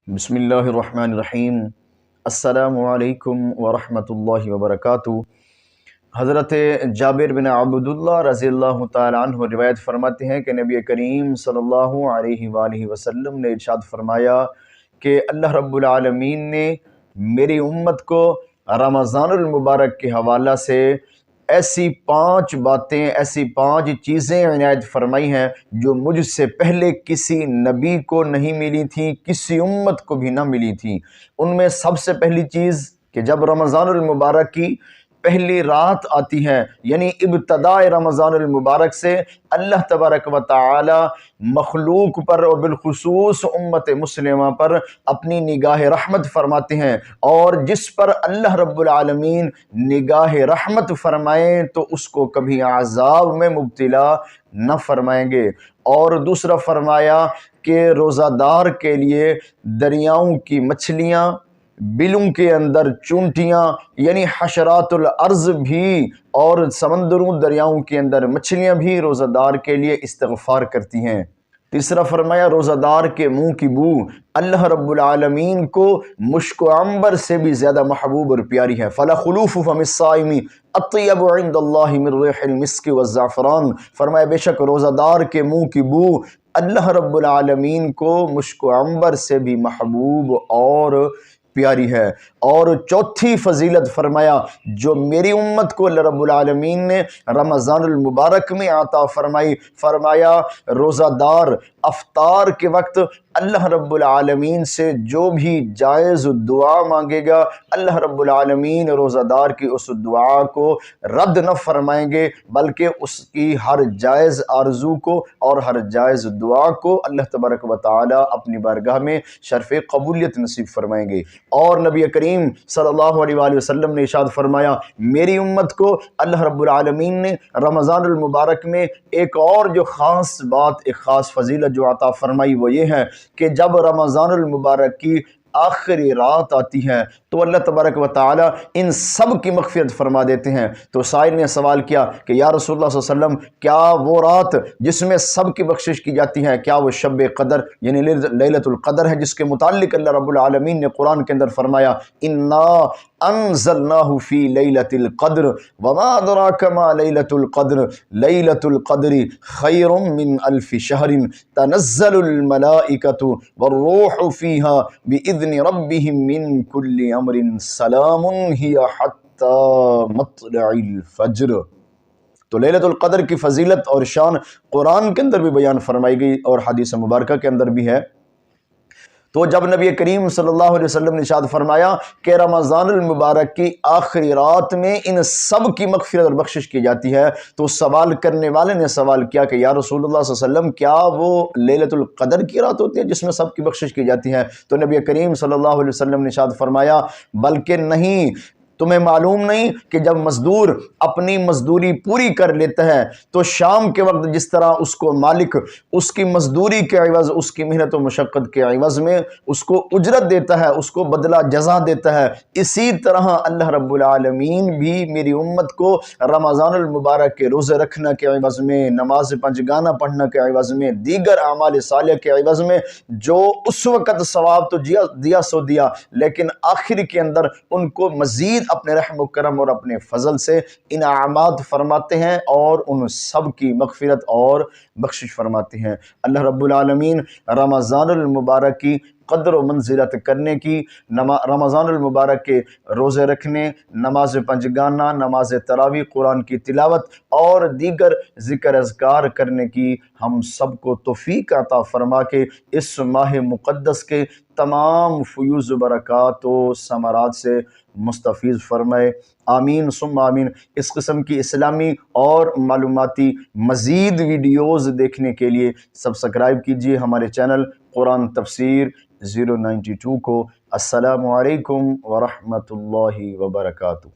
بسم اللہ الرحمن الرحیم۔ السلام علیکم ورحمۃ اللہ وبرکاتہ۔ حضرت جابر بن عبداللہ رضی اللہ تعالیٰ عنہ روایت فرماتے ہیں کہ نبی کریم صلی اللہ علیہ وآلہ وسلم نے ارشاد فرمایا کہ اللہ رب العالمین نے میری امت کو رمضان المبارک کے حوالہ سے ایسی 5 باتیں، ایسی 5 چیزیں عنایت فرمائی ہیں جو مجھ سے پہلے کسی نبی کو نہیں ملی تھیں، کسی امت کو بھی نہ ملی تھیں۔ ان میں سب سے پہلی چیز کہ جب رمضان المبارک کی پہلی رات آتی ہے، یعنی ابتداء رمضان المبارک سے اللہ تبارک و تعالی مخلوق پر اور بالخصوص امت مسلمہ پر اپنی نگاہ رحمت فرماتے ہیں، اور جس پر اللہ رب العالمین نگاہ رحمت فرمائیں تو اس کو کبھی عذاب میں مبتلا نہ فرمائیں گے۔ اور دوسرا فرمایا کہ روزہ دار کے لیے دریاؤں کی مچھلیاں، بلوں کے اندر چونٹیاں یعنی حشرات الارض بھی، اور سمندروں دریاؤں کے اندر مچھلیاں بھی روزہ دار کے لیے استغفار کرتی ہیں۔ تیسرا فرمایا روزہ دار کے منہ کی بو اللہ رب العالمین کو مشک و عنبر سے بھی زیادہ محبوب اور پیاری ہے۔ فلا خلوف فم الصائم اطیب عند اللہ من ریح المسک والزعفران، فرمایا بے شک روزہ دار کے منہ کی بو اللہ رب العالمین کو مشک و عنبر سے بھی محبوب اور پیاری ہے۔ اور چوتھی فضیلت فرمایا جو میری امت کو اللہ رب العالمین نے رمضان المبارک میں عطا فرمائی، فرمایا روزہ دار افطار کے وقت اللہ رب العالمین سے جو بھی جائز دعا مانگے گا، اللہ رب العالمین روزہ دار کی اس دعا کو رد نہ فرمائیں گے، بلکہ اس کی ہر جائز آرزو کو اور ہر جائز دعا کو اللہ تبارک و تعالی اپنی بارگاہ میں شرف قبولیت نصیب فرمائیں گے۔ اور نبی کریم صلی اللہ علیہ وآلہ وسلم نے ارشاد فرمایا میری امت کو اللہ رب العالمین نے رمضان المبارک میں ایک اور جو خاص بات، ایک خاص فضیلت جو عطا فرمائی وہ یہ ہے کہ جب رمضان المبارک کی آخری رات آتی ہے تو اللہ تبارک و تعالی ان سب کی مغفرت فرما دیتے ہیں۔ تو سائل نے سوال کیا کہ یا رسول اللہ صلی اللہ علیہ وسلم کیا وہ رات جس میں سب کی بخشش کی جاتی ہے کیا وہ شب قدر یعنی لیلۃ القدر ہے، جس کے متعلق اللہ رب العالمین نے قرآن کے اندر فرمایا انا انزلناہ فی لیلۃ القدر وما ادراک ما لیلۃ القدر لیلۃ القدر خیر من الف شہر تنزل الملائکۃ والروح فیہا بإذن ربهم من کل امر سلام ہی حتی مطلع الفجر۔ تو لیلۃ القدر کی فضیلت اور شان قرآن کے اندر بھی بیان فرمائی گئی اور حدیث مبارکہ کے اندر بھی ہے۔ تو جب نبی کریم صلی اللہ علیہ وسلم نے ارشاد فرمایا کہ رمضان المبارک کی آخری رات میں ان سب کی مغفرت اور بخشش کی جاتی ہے، تو سوال کرنے والے نے سوال کیا کہ یا رسول اللہ صلی اللہ علیہ وسلم کیا وہ لیلۃ القدر کی رات ہوتی ہے جس میں سب کی بخشش کی جاتی ہے؟ تو نبی کریم صلی اللہ علیہ وسلم نے ارشاد فرمایا بلکہ نہیں، تمہیں معلوم نہیں کہ جب مزدور اپنی مزدوری پوری کر لیتا ہے تو شام کے وقت جس طرح اس کو مالک اس کی مزدوری کے عوض، اس کی محنت و مشقت کے عوض میں اس کو اجرت دیتا ہے، اس کو بدلہ جزا دیتا ہے، اسی طرح اللہ رب العالمین بھی میری امت کو رمضان المبارک کے روزے رکھنے کے عوض میں، نماز پنجگانہ پڑھنے کے عوض میں، دیگر اعمال صالحہ کے عوض میں جو اس وقت ثواب تو دیا سو دیا، لیکن آخر کے اندر ان کو مزید اپنے رحم و کرم اور اپنے فضل سے انعامات فرماتے ہیں اور ان سب کی مغفرت اور بخشش فرماتے ہیں۔ اللہ رب العالمین رمضان المبارک کی قدر و منزلت کرنے کی، رمضان المبارک کے روزے رکھنے، نماز پنجگانہ، نماز تراویح، قرآن کی تلاوت اور دیگر ذکر اذکار کرنے کی ہم سب کو توفیق عطا فرما کے اس ماہ مقدس کے تمام فیوز و برکات و ثمرات سے مستفیض فرمائے، آمین ثم آمین۔ اس قسم کی اسلامی اور معلوماتی مزید ویڈیوز دیکھنے کے لیے سبسکرائب کیجیے ہمارے چینل قرآن تفسیر 092 کو۔ السلام علیکم ورحمۃ اللہ وبرکاتہ۔